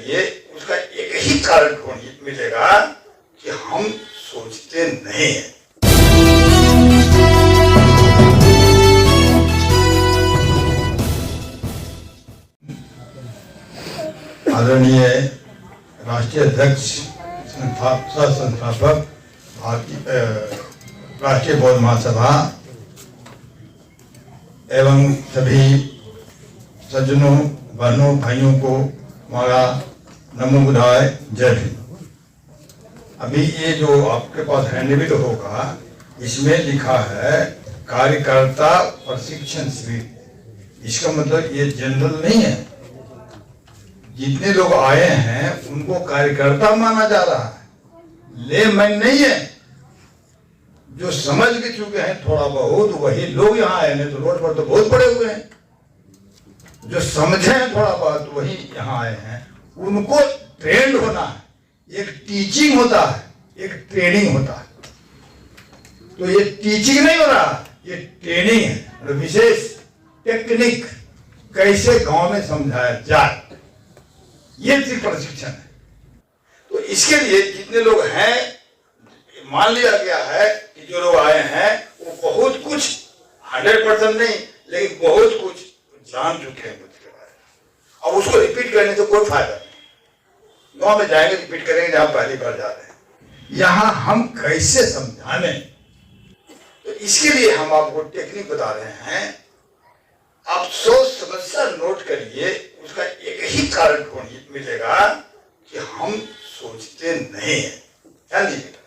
करिए उसका एक ही कारण मिलेगा कि हम सोचते नहीं हैं। आदरणीय राष्ट्रीय अध्यक्ष, संस्थापक राष्ट्रीय बौद्ध महासभा एवं सभी सज्जनों, बहनों, भाइयों को हमारा नमो बुद्धाय, जय भीम। अभी ये जो आपके पास हैंडबिल होगा, इसमें लिखा है कार्यकर्ता प्रशिक्षण शिविर। इसका मतलब ये जनरल नहीं है। जितने लोग आए हैं उनको कार्यकर्ता माना जा रहा है, लेमैन नहीं है। जो समझ के चुके हैं थोड़ा बहुत वही लोग यहाँ आए, नहीं तो रोड पर तो बहुत पड़े हुए हैं। जो समझे हैं थोड़ा बहुत वही यहाँ आए हैं। उनको ट्रेंड होना है। एक टीचिंग होता है, एक ट्रेनिंग होता है। तो ये टीचिंग नहीं हो रहा, ये ट्रेनिंग है। विशेष टेक्निक कैसे गांव में समझाया जाए, ये सिर्फ प्रशिक्षण है। तो इसके लिए जितने लोग हैं, मान लिया गया है कि जो लोग आए हैं वो बहुत कुछ 100% नहीं, लेकिन बहुत कुछ जान चुके हैं बुद्ध के बारे में। अब उसको रिपीट करने से कोई फायदा नहीं। गांव में जाएंगे रिपीट करेंगे जहां पहली बार जा रहे हैं। यहां हम कैसे समझाने, तो इसके लिए हम आपको टेक्निक बता रहे हैं। आप सोच समस्या नोट करिए, उसका एक ही कारण मिलेगा कि हम सोचते नहीं हैं। ध्यान दीजिएगा।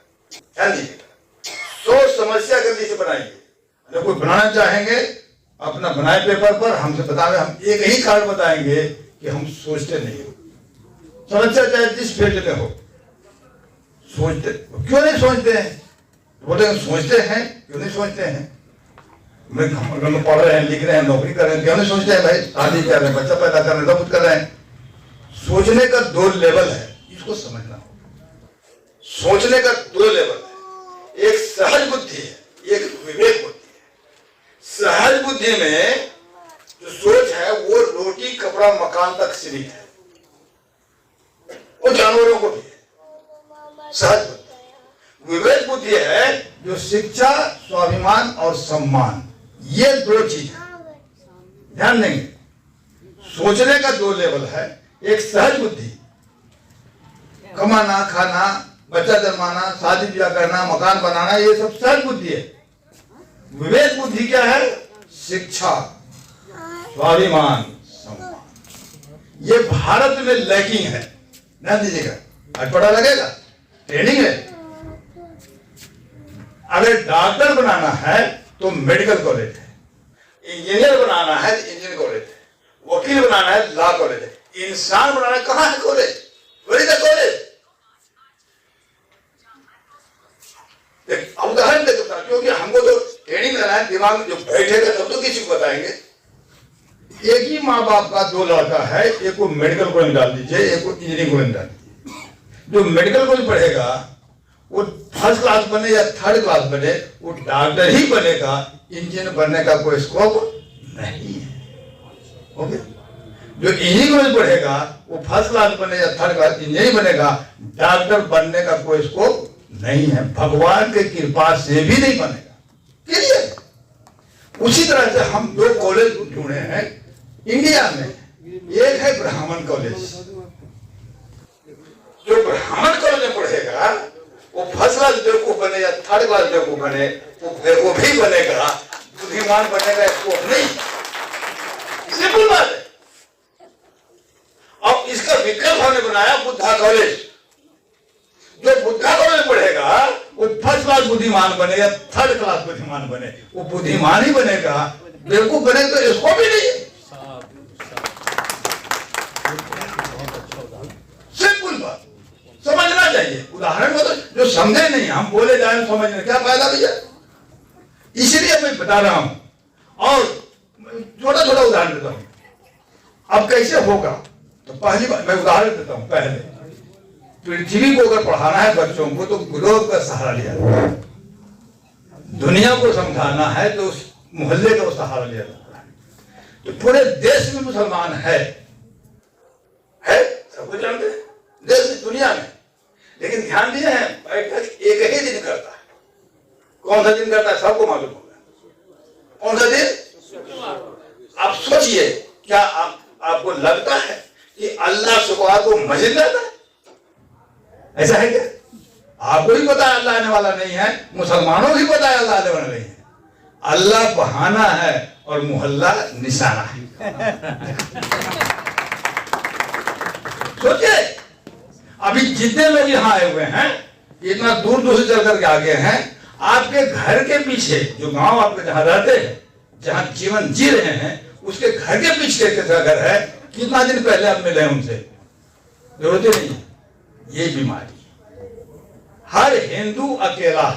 सोच समस्या जल्दी से बनाइए। अगर कोई बनाना चाहेंगे अपना बनाए पेपर पर, हमसे बताएं, हम एक ही कारण बताएंगे कि हम सोचते नहीं हो। समस्या चाहे जिस फील्ड में हो, सोचते क्यों नहीं सोचते हैं? बोले हम सोचते हैं, क्यों नहीं सोचते हैं? में पढ़ रहे हैं, लिख रहे हैं, नौकरी कर रहे हैं, क्यों नहीं सोचते हैं? भाई शादी कर रहे हैं, बच्चा पैदा कर रहे हैं, सब कुछ कर रहे हैं। सोचने का दो लेवल है, इसको समझना होगा। सोचने का दो लेवल है, एक सहज बुद्धि है, एक विवेक बुद्धि है। सहज बुद्धि में जो सोच है वो रोटी कपड़ा मकान तक सीमित है, वो जानवरों को भी है। सहज बुद्धि। विवेक बुद्धि है जो शिक्षा, स्वाभिमान और सम्मान, ये दो चीज है। ध्यान देंगे, सोचने का दो लेवल है। एक सहज बुद्धि, कमाना, खाना, बच्चा जन्माना, शादी ब्याह करना, मकान बनाना, ये सब सहज बुद्धि है। विवेक बुद्धि क्या है? शिक्षा, स्वाभिमान, सम्मान। ये भारत में लैकिंग है। ध्यान दीजिएगा, आज पढ़ा लगेगा, ट्रेनिंग है। अगर डॉक्टर बनाना है तो मेडिकल कॉलेज है, इंजीनियर बनाना है तो इंजीनियर कॉलेज है, वकील बनाना है लॉ कॉलेज है, इंसान बनाना कहाँ है college? Where is the college? अब उदाहरण दे सकता, क्योंकि हमको तो ट्रेनिंग लेना है, दिमाग में जो बैठेगा तब तो किसी को बताएंगे। एक ही माँ बाप का दो लड़का है, एक को मेडिकल कॉलेज डाल दीजिए, एक को इंजीनियरिंग कॉलेज डाल दीजिए। जो मेडिकल कॉलेज पढ़ेगा वो फर्स्ट क्लास बने या थर्ड क्लास बने, वो डॉक्टर ही बनेगा। इंजीनियर बनने का कोई स्कोप नहीं है। ओके? जो इंजीनियर पढ़ेगा वो फर्स्ट क्लास बने या थर्ड क्लास इंजीनियर बनेगा, डॉक्टर बनने का कोई स्कोप नहीं है। भगवान की कृपा से भी नहीं बनेगा। क्लियर? उसी तरह से हम दो कॉलेज ढूंढे हैं इंडिया में। एक है ब्राह्मण कॉलेज। जो ब्राह्मण कॉलेज में पढ़ेगा वो फर्स्ट क्लास बेवकूफ बने या थर्ड क्लास बेवकूफ बने, वो बेवकूफ ही बनेगा, बुद्धिमान बनने का स्कोप नहीं। सिंपल बात है। अब इसका विकल्प हमने बनाया बुद्धा कॉलेज। जो बुद्धा कॉलेज पढ़ेगा वो फर्स्ट क्लास बुद्धिमान बने या थर्ड क्लास बुद्धिमान बने, वो बुद्धिमान ही बनेगा, बेवकूफ बने तो स्कोप ही नहीं है। सिंपल बात, समझना चाहिए। उदाहरण में तो जो समझे नहीं, हम बोले जाए समझने क्या फायदा भैया? इसलिए मैं बता रहा हूं। और छोटा छोटा उदाहरण देता हूं। अब कैसे होगा, तो पहली बार मैं उदाहरण देता हूं। पहले पृथ्वी को अगर पढ़ाना है बच्चों को तो ग्लोब का सहारा लिया जाता है। दुनिया को समझाना है तो उस मोहल्ले का सहारा लिया जाता है। तो पूरे देश में मुसलमान है, सबको जानते हैं। लेकिन ध्यान दिए हैं बैठक एक ही दिन करता है। कौन सा दिन करता है सबको मालूम होगा। कौन सा दिन? आप सोचिए, क्या आपको लगता है कि अल्लाह शुक्रवार को मस्जिद जाता है? ऐसा है क्या? आपको भी पता है अल्लाह आने वाला नहीं है, मुसलमानों को भी पता है अल्लाह आने वाला नहीं है। अल्लाह बहाना है और मोहल्ला निशाना है। सोचिए, अभी जितने लोग यहाँ आए हुए हैं, इतना दूर दूर से चल करके आ गए हैं, आपके घर के पीछे जो गांव आपके जहां रहते हैं, जहां जीवन जी रहे हैं, उसके घर के पीछे कैसा घर है, कितना दिन पहले आप मिले उनसे? जरूरत ही नहीं है। ये बीमारी हर हिंदू अकेला,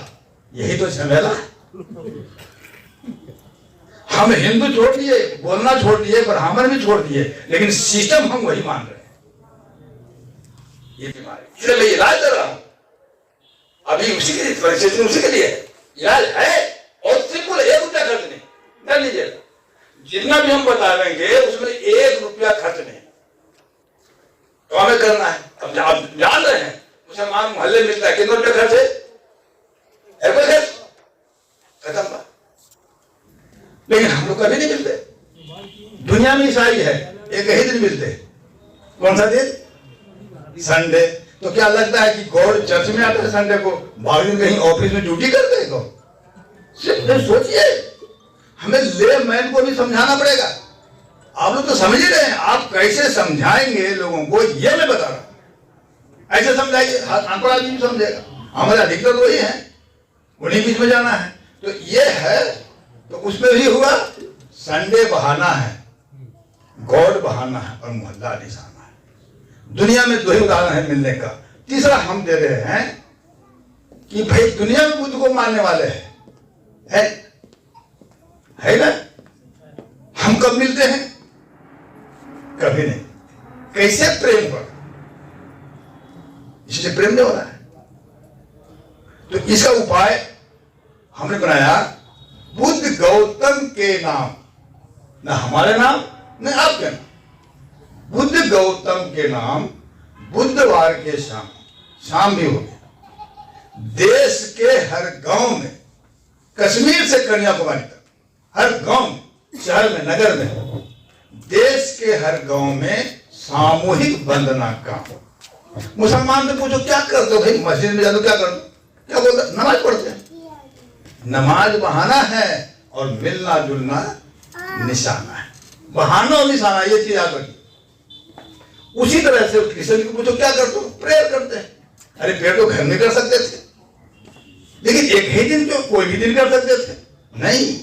यही तो झमेला है। हम हिंदू छोड़ दिए, बोलना छोड़ दिए, ब्राह्मण भी छोड़ दिए, लेकिन सिस्टम हम वही मान रहे हैं। ये बीमारी, इसलिए मैं इलाज कर रहा हूं अभी, उसी के परिस्थिति उसी के लिए इलाज है और सिंपल, 1 रुपया खर्च नहीं कर लीजिएगा। जितना भी हम बताएंगे उसमें 1 रुपया खर्च नहीं, तो हमें करना है। अब आप जान रहे हैं मुसलमान मोहल्ले मिलता है, कितना रुपया खर्च है कोई खर्च? खत्म बात। लेकिन हम लोग कभी नहीं मिलते। दुनिया में ईसाई है, एक ही दिन मिलते। कौन सा दिन? संडे। तो क्या लगता है कि गॉड चर्च में आता है संडे को? बाकी दिन कहीं ऑफिस में ड्यूटी करते हैं? सिर्फ सोचिए, हमें ले मैन को भी समझाना पड़ेगा। आप लोग तो समझ ही रहे हैं, आप कैसे समझाएंगे लोगों को ये मैं बता रहा हूं। ऐसे समझाइए, अनपढ़ आदमी समझेगा। हमारे अधिकतर वही है, उन्हीं बीच में जाना है। तो ये है, तो उसमें भी हुआ संडे बहाना है, गॉड बहाना है और मोहल्ला निशाना है। दुनिया में 2 ही उदाहरण है मिलने का। तीसरा हम दे रहे हैं कि भाई दुनिया में बुद्ध को मानने वाले है ना? हम कब मिलते हैं? कभी नहीं। कैसे? प्रेम पर, इसलिए प्रेम नहीं हो रहा है। तो इसका उपाय हमने बनाया, बुद्ध गौतम के नाम, न हमारे नाम न आपके नाम, बुद्ध गौतम के नाम, बुधवार के शाम भी हो गया। देश के हर गांव में, कश्मीर से कन्याकुमारी तक, हर गांव, शहर में, नगर में, देश के हर गांव में सामूहिक वंदना का। मुसलमान से पूछो क्या करते हो भाई? मस्जिद में जाते क्या करते? क्या बोलते? नमाज पढ़ते हैं। नमाज बहाना है और मिलना जुलना निशाना है। बहाना और निशाना, ये चीज याद रखिए। उसी तरह से क्रिश्चियन को पूछो क्या करते हो? प्रेयर करते हैं। अरे प्रेयर तो घर में कर सकते थे, लेकिन एक ही दिन क्यों? कोई भी दिन कर सकते थे? नहीं,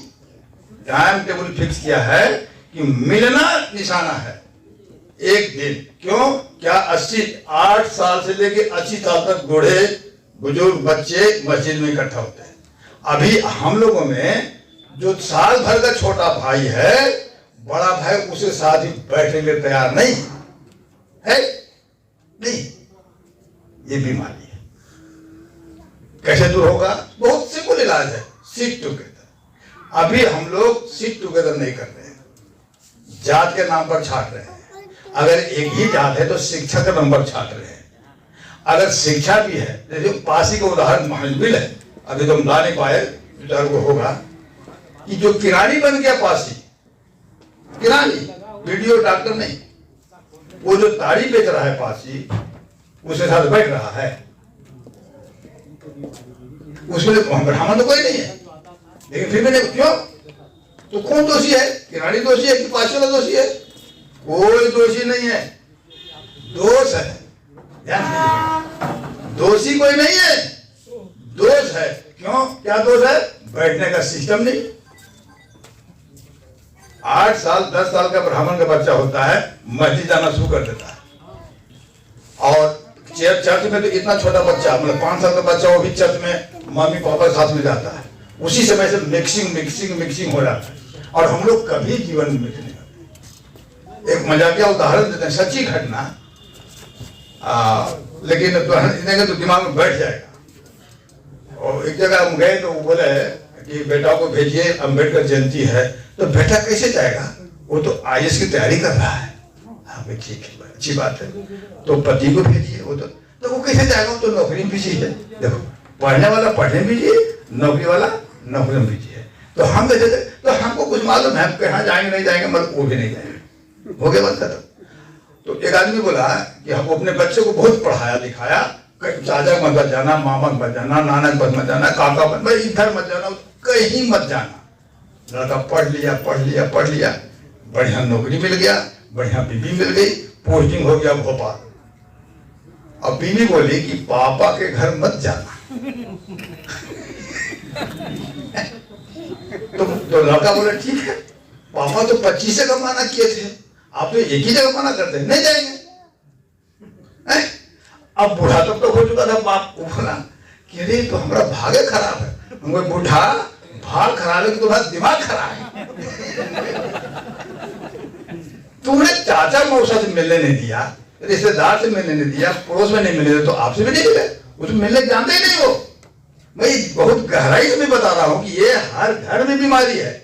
टाइम टेबल फिक्स किया है कि मिलना निशाना है, एक दिन। क्यों? क्या 8 साल से लेके 80 साल तक बूढ़े बुजुर्ग बच्चे मस्जिद में इकट्ठा होते हैं। अभी हम लोगों में जो साल भर का छोटा भाई है, बड़ा भाई उसके साथ ही बैठने के लिए तैयार नहीं है। नहीं, ये बीमारी है। कैसे दूर होगा? बहुत सिंपल इलाज है, सिट टुगेदर। अभी हम लोग सिट टुगेदर नहीं कर रहे हैं, जात के नाम पर छाट रहे हैं। अगर एक ही जात है तो शिक्षा का नंबर छाट रहे हैं। अगर शिक्षा भी है, जैसे पासी का उदाहरण महजबिल है, अभी तो हम ला नहीं पाए, विचार को होगा कि जो किरानी बन गया पासी, किरानी, वीडियो डॉक्टर नहीं, वो जो ताड़ी बेच रहा है पासी, उसके साथ बैठ रहा है, उसमें ब्राह्मण तो कोई नहीं है, लेकिन फिर मैंने क्यों? तो कौन दोषी है? किरानी दोषी है कि पासी वाला दोषी है? कोई दोषी नहीं है, दोष है। दोषी कोई नहीं है, दोष है। क्यों? क्या दोष है? बैठने का सिस्टम नहीं। 8 साल 10 साल का ब्राह्मण का बच्चा होता है, मस्जिद जाना शुरू कर देता है। और चर्च में तो इतना छोटा बच्चा, मतलब 5 साल का बच्चा, वो भी चर्च में मम्मी पापा के साथ में जाता है। उसी समय से मिक्सिंग हो जाता है। और हम लोग कभी जीवन में मिक्स नहीं करते। एक मजाकिया उदाहरण देते हैं, सच्ची घटना, लेकिन तो दिमाग में बैठ जाएगा। और एक जगह हम गए तो वो बोले कि बेटा को भेजिए, अम्बेडकर जयंती है। तो बेटा कैसे जाएगा? वो तो IAS की तैयारी कर रहा है। हाँ भाई ठीक है, अच्छी बात है, तो पति को भेजिए। वो तो तो वो कैसे जाएगा? तो नौकरी में बिजी है। देखो, पढ़ने वाला पढ़ने में बिजी है, नौकरी वाला नौकरी में बिजी है। तो हम कहते थे तो हमको कुछ मालूम है, हम कहाँ जाएंगे नहीं जाएंगे, मतलब वो भी नहीं जाएंगे, हो गया बात खत्म। तो एक आदमी बोला कि हम अपने बच्चे को बहुत पढ़ाया लिखाया, चाचा मत मत जाना, मामा मत जाना, नाना मत जाना, काका मत, भाई इधर मत जाना, कहीं मत जाना। लड़का पढ़ लिया पढ़ लिया पढ़ लिया, बढ़िया नौकरी मिल गया, बढ़िया बीवी मिल गई, पोस्टिंग हो गया भोपाल। अब बीवी बोली कि पापा के घर मत जाना। तो लड़का बोला ठीक है, पापा तो 25 जगह मना किए थे, आप तो एक ही जगह मना करते हैं, नहीं जाएंगे। अब बूढ़ा तो हो चुका था, बाप को बोला कि अरे तो हमारा भाग्य खराब है। हमको बूढ़ा भाग खराब है कि तुम्हारा दिमाग खराब है। तुमने चाचा मौसा से मिलने नहीं दिया, रिश्तेदार से मिलने नहीं दिया, पड़ोस में नहीं मिले, तो आपसे भी नहीं मिले, उसमें मिलने जानते ही नहीं हो। मैं बहुत गहराई से मैं बता रहा हूं कि ये हर घर में बीमारी है।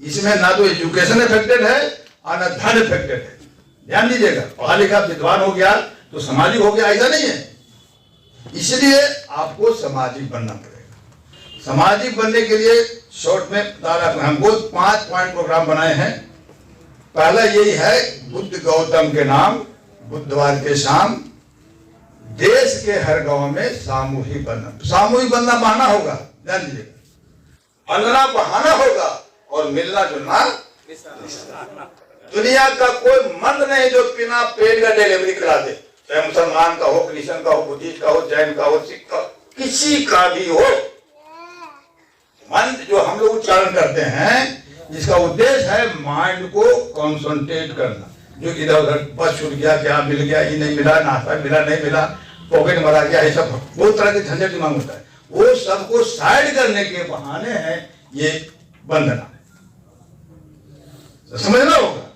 इसमें ना तो एजुकेशन इफेक्टेड है और ना धन इफेक्टेड है। ध्यान दीजिएगा, पढ़ा लिखा विद्वान हो गया तो सामाजिक हो गया, ऐसा नहीं है। इसलिए आपको सामाजिक बनना पड़ेगा। सामाजिक बनने के लिए शॉर्ट में हमको 5 पॉइंट प्रोग्राम बनाए हैं। पहला यही है, बुद्ध गौतम के नाम बुधवार के शाम देश के हर गांव में सामूहिक बनना। सामूहिक बनना बहाना होगा, ध्यान दीजिएगा, बनना बहाना होगा और मिलना जुलना। दुनिया का कोई मर्द नहीं जो बिना पेट का डिलीवरी करा दे, चाहे मुसलमान का हो, क्रिश्चियन का हो, बुद्धिस्ट का हो, जैन का हो, सिख का, किसी का भी हो। मंत्र जो हम लोग उच्चारण करते हैं, जिसका उद्देश्य है माइंड को कॉन्सेंट्रेट करना। जो इधर उधर बस छूट गया, क्या मिल गया, ये नहीं मिला, नाश्ता मिला नहीं मिला, पॉकेट मरा गया, ये सब बहुत तरह के झंझट दिमाग होता है। वो सबको साइड करने के बहाने हैं ये बंधना, समझना होगा।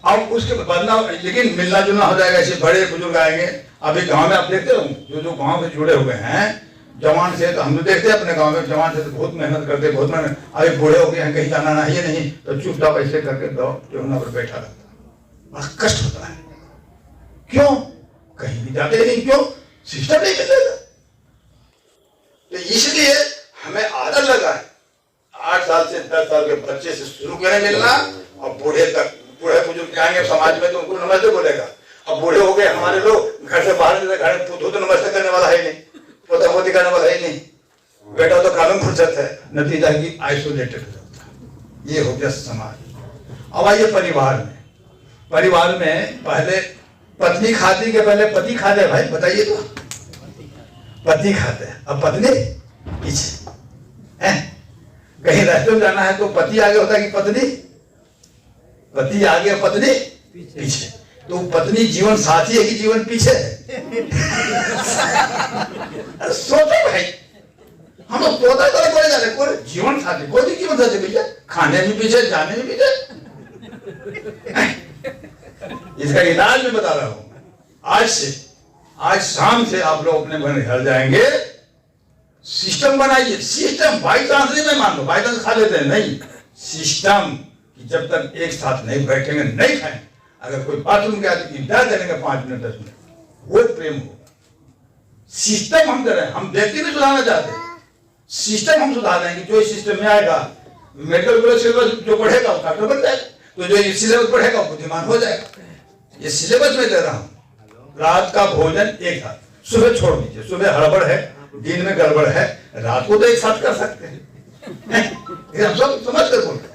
अब उसके बदला, लेकिन मिलना जुलना हो जाएगा, ऐसे बड़े बुजुर्ग आएंगे। अभी गांव में आप देखते हो जो गांव में जुड़े हुए हैं, जवान से तो हम लोग देखते हैं अपने गांव में, जवान से तो बहुत मेहनत करते, बहुत मेहनत। अभी बूढ़े हो गए हैं, कहीं जाना नहीं है, नहीं तो चुपचाप ऐसे करके जोना पर बैठा रहता है, बड़ा कष्ट होता है। क्यों? कहीं भी जाते नहीं, क्यों? सिस्टम नहीं मिलेगा। तो इसलिए हमें आदत लगा है 8 साल से 10 साल के बच्चे से शुरू करें मिलना, और बूढ़े तक, बूढ़े बुजुर्ग आएंगे समाज में तो उनको नमस्ते बोलेगा। अब बूढ़े हो गए हमारे लोग, घर से बाहर निकले, घर में तो नमस्ते करने वाला है नहीं, पोता पोती करने वाला है नहीं, बेटा तो कानून फुर्सत है, नतीजा की आइसोलेटेड हो जाता है। ये हो गया समाज। अब आइए परिवार में। परिवार में पहले पत्नी खाती के पहले पति खाते, भाई बताइए तो। पति खाते हैं, अब पत्नी पीछे है। कहीं रास्ते में जाना है तो पति आगे होता है कि पत्नी? पति आगे, पत्नी पीछे। तो पत्नी जीवन साथी है कि जीवन पीछे है? सोचो भाई, हम लोग तोता करे कोई जाते, कोई जीवन साथी, कोई जीवन साथी भैया, खाने में पीछे, जाने में पीछे। इसका इलाज मैं बता रहा हूं। आज शाम से आप लोग अपने घर जाएंगे, सिस्टम बनाइए। सिस्टम बाई चांस नहीं, मैं मान लो बाई चांस खा लेते हैं, नहीं, सिस्टम कि जब तक एक साथ नहीं बैठेंगे नहीं खाएंगे। अगर कोई बाथरूम के आदमी इंतजार करेंगे 5 मिनट 10 मिनट, वो प्रेम होगा। सिस्टम हम करें, हम व्यक्ति नहीं सुधारना चाहते, सिस्टम हम सुधार देंगे। जो इस सिस्टम में आएगा, मेडिकल कॉलेज सिलेबस जो पढ़ेगा वो डॉक्टर बन जाएगा, तो जो सिलेबस पढ़ेगा वो बुद्धिमान हो जाएगा। ये सिलेबस में दे रहा हूं। रात का भोजन एक साथ, सुबह छोड़ दीजिए, सुबह हड़बड़ है, दिन में गड़बड़ है, रात को तो एक साथ कर सकते हैं। हम सब समझ कर बोलते हैं।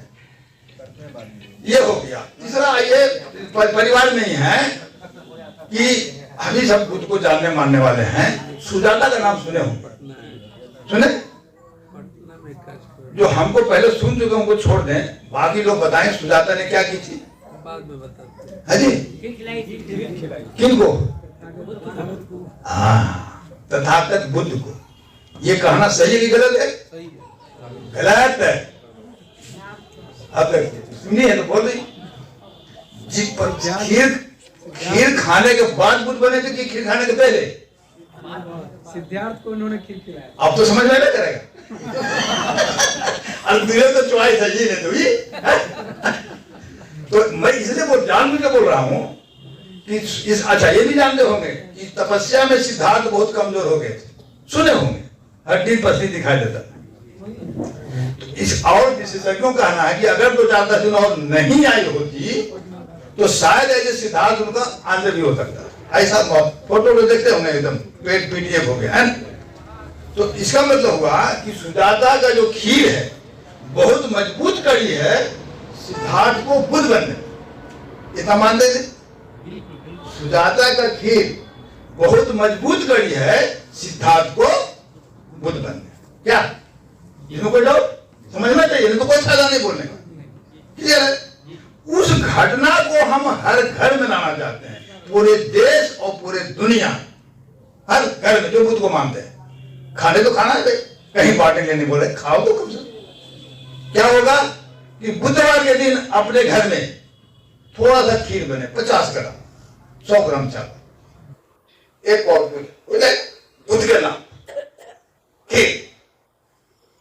ये हो गया। तीसरा ये परिवार में ही है कि हम ही सब खुद को जानने मानने वाले हैं। सुजाता का नाम सुने होंगे, सुने? जो हमको पहले सुन चुके उनको छोड़ दें, बाकी लोग बताएं सुजाता ने क्या की थी। बाद में बताते हैं। जी, किनको? हाँ, तथागत बुद्ध को। ये कहना सही है कि गलत है? गलत है। अब सुनिए है तो बोल रही जी, खीर खाने के बाद बुद्ध बने थे कि खीर खाने के पहले? सिद्धार्थ को उन्होंने खीर खिलाया। अब तो समझ में नहीं करेगा। अब तो चॉइस है जी ने तो ये। तो मैं इसलिए वो जानबूझ के बोल रहा हूं कि अच्छा ये भी जानते होंगे कि तपस्या में सिद्धार्थ बहुत कमजोर हो गए थे, सुने होंगे, हड्डी पसली दिखाई देता था। तो इस और विशेषज्ञों का कहना है कि अगर 2-4 दिन और नहीं आई होती तो शायद ऐसे सिद्धार्थ उनका आंसर भी हो सकता है। ऐसा फोटो को देखते होंगे एकदम पेट पीट हो गया है। तो इसका मतलब हुआ कि सुजाता का जो खीर है बहुत मजबूत कड़ी है सिद्धार्थ को बुद्ध बनने, इतना मानते थे। सुजाता का खीर बहुत मजबूत कड़ी है सिद्धार्थ को बुद्ध बनने। क्या इसमें कोई डाउट? समझना चाहिए, तो कोई फायदा नहीं बोलने का। क्लियर है? उस घटना को हम हर घर में लाना चाहते हैं, पूरे देश और पूरे दुनिया, हर घर में जो बुद्ध को मानते हैं। खाने तो खाना है, कहीं बांटने के लिए नहीं बोले, खाओ तो कम से कम। क्या होगा कि बुधवार के दिन अपने घर में थोड़ा सा खीर बने, 50 ग्राम, 100 ग्राम चावल, एक पाव दूध के नाम खीर।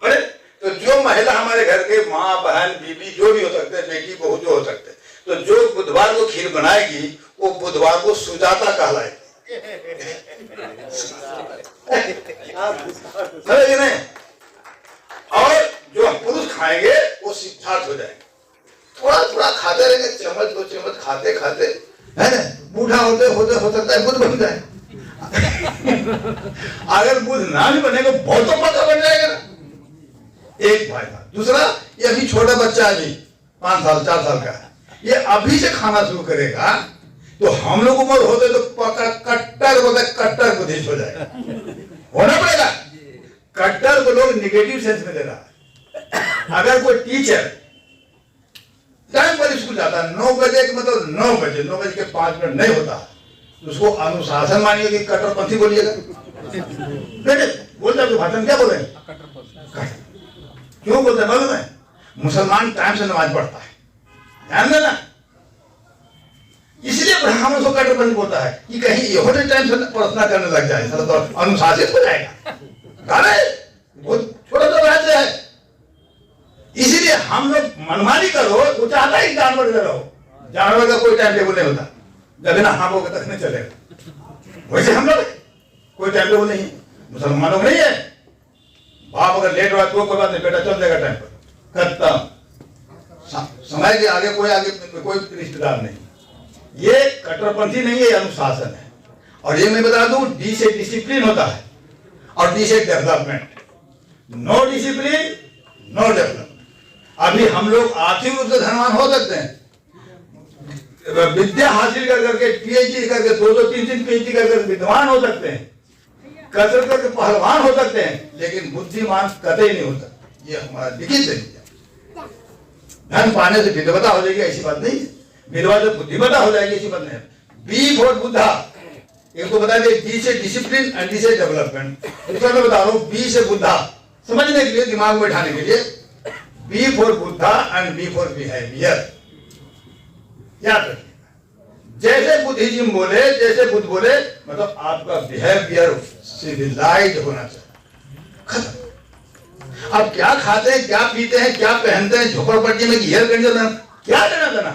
अरे तो जो महिला हमारे घर के माँ बहन बीबी जो भी हो सकते हैं, बेटी बहू जो हो सकते हैं, तो जो बुधवार को खीर बनाएगी वो बुधवार को सुजाता कहलाएगी। नहीं? और जो पुरुष खाएंगे वो सिद्धार्थ हो जाएंगे। थोड़ा थोड़ा खाते रहेंगे, चम्मच 2 चम्मच खाते खाते, है ना, बूढ़ा होते होते हो सकता है बुद्ध बन जाए। अगर बुद्ध ना भी बनेगा बहुत तो पक्का बन जाएगा ना। एक भाई था। दूसरा, ये अभी छोटा बच्चा है, अभी 5 साल 4 साल का है, ये अभी से खाना शुरू करेगा तो हम लोग उम्र होते तो पक्का कट्टर बुद्धिस्ट हो जाएगा। होना पड़ेगा। कट्टर को लोग निगेटिव सेंस में ले रहा है। अगर कोई टीचर टाइम पर स्कूल जाता है 9 बजे के मतलब 9 बजे 9 बजे के 5 मिनट नहीं होता तो उसको अनुशासन मानिए कि कट्टरपंथी बोलिएगा। बेटे बोलते हैं भाषण क्या बोले, क्यों बोलते हैं मालूम है? मुसलमान टाइम से नमाज पढ़ता है, ध्यान देना। इसलिए ब्राह्मण को कट्टरपंथी बोलता है कि कहीं यहूदी टाइम से प्रार्थना करने लग जाए तो अनुशासित हो जाएगा। बहुत छोटा सा राज्य है, इसीलिए हम लोग मनमानी करो, वो चाहता है जानवर रहो, जानवर का कोई टाइम टेबल नहीं होता, जब ना हाँ वो तक नहीं चलेगा। वैसे हम लोग कोई टाइम टेबल नहीं है, मुसलमानों को नहीं है। बाप अगर लेट हुआ तो कोई बात नहीं, बेटा चल जाएगा टाइम पर, खत्म। समय के आगे कोई रिश्तेदार नहीं। ये कट्टरपंथी नहीं है, अनुशासन है। और ये मैं बता दूं, डी से डिसिप्लिन होता है और डी से development. No discipline no development. अभी हम लोग आर्थिक रूप से धनवान हो सकते हैं, विद्या हासिल कर करके पीएचडी करके 2-3 पीएचडी करके विद्वान हो सकते हैं, कसरत करके पहलवान हो सकते हैं, लेकिन बुद्धिमान कतई नहीं हो सकता। ये हमारा लिखित है। धन पाने से विद्वता हो जाएगी ऐसी बात नहीं, विधवा से बुद्धिमता हो जाएगी ऐसी बात नहीं। बी फॉर बुद्धा, एक तो बता दे, डी से डिसिप्लिन एंड डी से डेवलपमेंट। दूसरा मैं बता रहा हूँ बी से बुद्धा, समझने के लिए, दिमाग में बैठाने के लिए। B for Buddha and B for behaviour, याद रखिएगा। जैसे बुद्धिज्म बोले, जैसे बुद्ध बोले, मतलब आपका बिहेवियर सिविलाइज होना चाहिए। खत्म। अब क्या खाते हैं, क्या पीते हैं, क्या पहनते हैं, झोपड़पट्टी में एयर कंडीशनर, क्या देना देना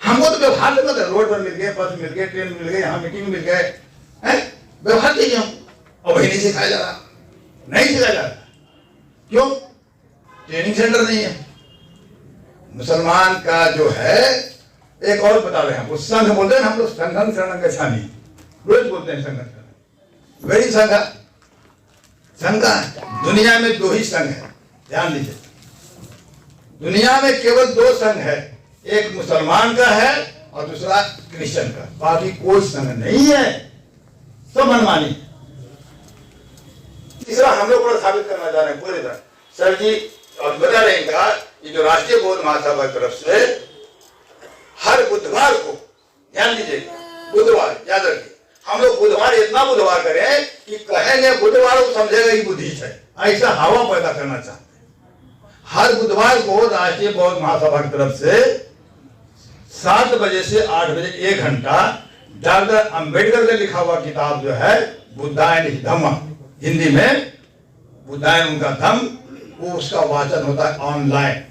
हमको? तो व्यवहार से मतलब रोड पर मिल गए, बस मिल गए, ट्रेन मिल गए, यहाँ मीटिंग में मिल गए, व्यवहार कीजिए हम। और वही नहीं सिखाया जा रहा, नहीं सिखाया जा रहा। क्यों? ट्रेनिंग सेंटर नहीं है। मुसलमान का जो है, एक और बता रहे हैं, वो संघ बोलते हैं, हम लोग संघम शरणं गच्छामि रोज बोलते हैं, संघ वही संघ। संघ दुनिया में 2 ही संघ है, ध्यान दीजिए। दुनिया में केवल 2 संघ है, एक मुसलमान का है और दूसरा क्रिश्चियन का। बाकी कोई संघ नहीं है, सब मनमानी। तीसरा हम लोग को साबित करना चाह रहे हैं पूरी तरह। सर जी और बता रहे हैं, ये जो राष्ट्रीय बौद्ध महासभा की तरफ से हर बुधवार को, ध्यान दीजिए, बुधवार याद रखिए, हम लोग बुधवार इतना बुधवार करें कि कहेंगे बुधवार को समझेगा कि बुद्धिस्ट है, ऐसा हवा पैदा करना चाहते हैं। हर बुधवार को राष्ट्रीय बौद्ध महासभा की तरफ से 7 बजे से 8 बजे 1 घंटा डॉक्टर अंबेडकर का लिखा हुआ किताब जो है बुद्धा एंड धम्म, हिंदी में बुद्धा एंड उनका धम्म, वो उसका वाचन होता है ऑनलाइन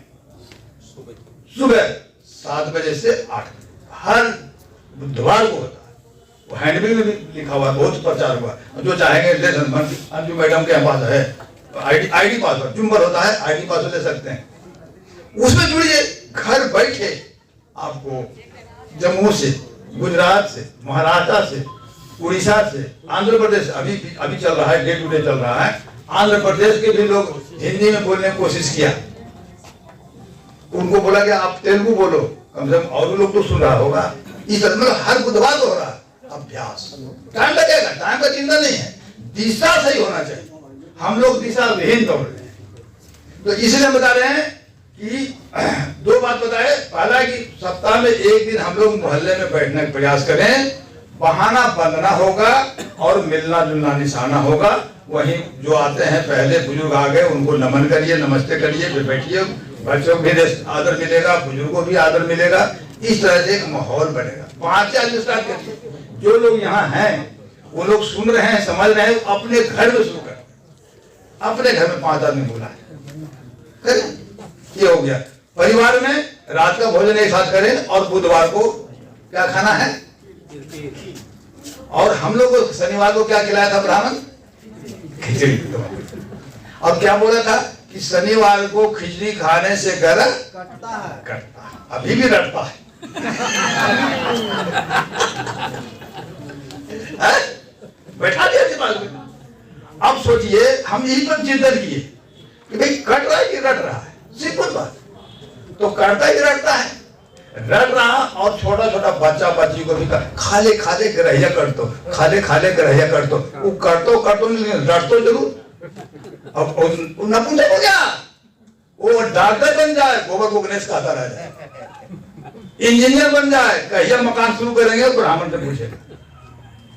सुबह 7 बजे से 8 बजे हर बुधवार को होता है। वो हैंडबिल में भी लिखा हुआ है, बहुत प्रचार हुआ। जो चाहेंगे ले सकते, अंजू मैडम के पास है आईडी पासवर्ड, जुम्बर होता है, आईडी पासवर्ड ले सकते हैं, उसमें जुड़िए। घर बैठे आपको जम्मू से, गुजरात से, महाराष्ट्र से, उड़ीसा से, आंध्र प्रदेश से, अभी चल रहा है, डे टू डे चल रहा है। आंध्र प्रदेश के भी लोग हिंदी में बोलने की कोशिश किया, उनको बोला कि आप तेलुगु बोलो, कम से कम और लोग तो सुन रहा होगा। इस तरह में हर बुधवार को हो रहा है अभ्यास। टाइम लगेगा, टाइम का चिंता नहीं है, दिशा सही होना चाहिए। हम लोग दिशा विहीन दौड़ रहे हैं। तो इसलिए बता रहे हैं कि दो बात बताए। पहला कि सप्ताह में एक दिन हम लोग मोहल्ले में बैठने का प्रयास करें, बहाना बंधना होगा और मिलना जुलना निशाना होगा। वहीं जो आते हैं, पहले बुजुर्ग आ गए, उनको नमन करिए, नमस्ते करिए, फिर बैठिए, बच्चों को भी आदर मिलेगा, बुजुर्गों को भी आदर मिलेगा। इस तरह से एक माहौल बनेगा। 5 से आज स्टार्ट करिए। जो लोग यहाँ हैं वो लोग सुन रहे हैं, समझ रहे हैं, अपने घर में शुरू करें। अपने घर में 5 आदमी बोला है, ये हो गया। परिवार में रात का भोजन एक साथ करें और बुधवार को क्या खाना है। और हम लोग को शनिवार को क्या खिलाया था ब्राह्मण? खिचड़ी। और क्या बोला था कि शनिवार को खिचड़ी खाने से गला कटता है। अभी भी रटता है। बैठा दिया दिमाग में। अब सोचिए, हम यही पर चिंतन किए कि भाई कट रहा है कि रट रहा है। सिंपल बात। तो करता ही रटता है, रट रहा। और छोटा छोटा बच्चा बच्ची को भी खाले खाले करहिया कर दो, खाले खाले करहिया कर दो। वो करतो नहीं, रट तो जरूर। अब नपुंसक हो गया, वो डॉक्टर बन जाए, गोबर को गणेश खाता रह जाए, इंजीनियर बन जाए, कहिया मकान शुरू करेंगे, ब्राह्मण से पूछेगा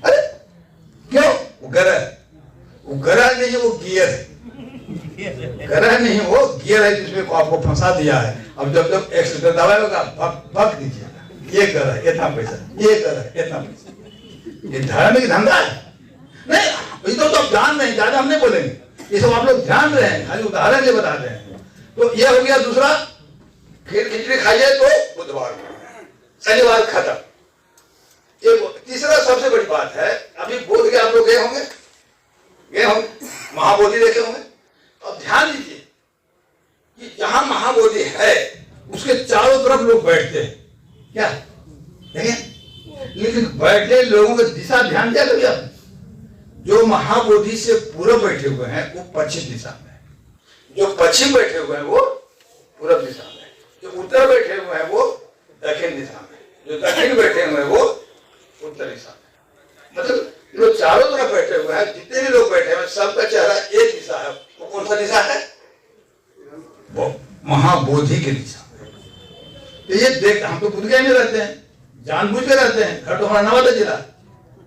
अरे क्यों? वो गरह नहीं, वो गियर है। गरह नहीं, वो गियर है जिसमें आपको फंसा दिया है। अब जब एक्सीडेंट दबाएगा, भग दीजिएगा, ये कर रहा है इतना पैसा, ये कर रहा है इतना पैसा। ये धर्म की धंधा है नहीं। तो आप जान रहे हैं, ज्यादा हम नहीं बोलेंगे, ये सब आप लोग जान रहे हैं, खाली उदाहरण से बता रहे हैं। तो ये हो गया दूसरा। फिर खिचड़ी खाइए तो बुधवार को, शनिवार खत्म। ये तीसरा सबसे बड़ी बात है। अभी बोध के आप लोग गए होंगे, महाबोधि देखे होंगे। अब ध्यान दीजिए कि जहां महाबोधि है उसके चारों तरफ लोग बैठते हैं, क्या देखें? लेकिन बैठे लोगों की दिशा ध्यान दिया कभी आपने? जो महाबोधि से पूर्व बैठे हुए हैं वो पश्चिम दिशा में, जो पश्चिम बैठे हुए हैं वो पूर्व दिशा में, जो उत्तर बैठे हुए हैं वो दक्षिण दिशा में, जो दक्षिण बैठे हुए हैं वो उत्तर दिशा में। मतलब जो चारों तरफ बैठे हुए हैं, जितने भी लोग बैठे हैं, सबका चेहरा एक दिशा है। वो कौन सा दिशा है? वो महाबोधि की दिशा में। तो ये देख, हम तो बुद्धगया में रहते हैं, जानबूझ के रहते हैं। घर तो हमारा नवादा जिला,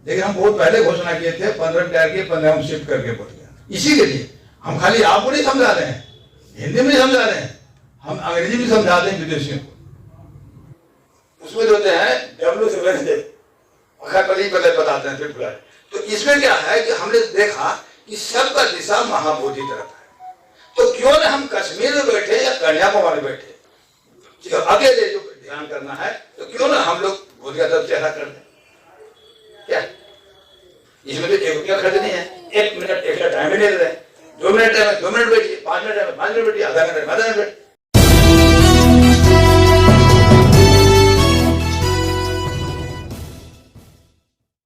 लेकिन हम बहुत पहले घोषणा किए थे 15 टायर के 15 हम शिफ्ट करके बोल गया। इसी के लिए हम खाली आपको नहीं समझा रहे हैं, हिंदी में समझा रहे हैं, हम अंग्रेजी भी समझाते हैं विदेशियों को। उसमें जो होते हैं डब्ल्यू से वेंसडे बताते हैं, फिर बुलाए। तो इसमें क्या है कि हमने देखा कि सबका दिशा महाबोधि तरफ है। तो क्यों न हम कश्मीर में बैठे या कन्याकुमारी बैठे, अकेले जो ध्यान करना है, तो क्यों ना हम लोग बोधिया तरफ चेहरा कर दें? क्या इसमें तो 1 रुपया खर्च नहीं है, 1 मिनट एक्स्ट्रा टाइम भी नहीं ले रहे हैं। 2 मिनट है 2 मिनट बैठिए, 5 मिनट है 5 मिनट बैठिए, आधा घंटा 5 मिनट बैठिए।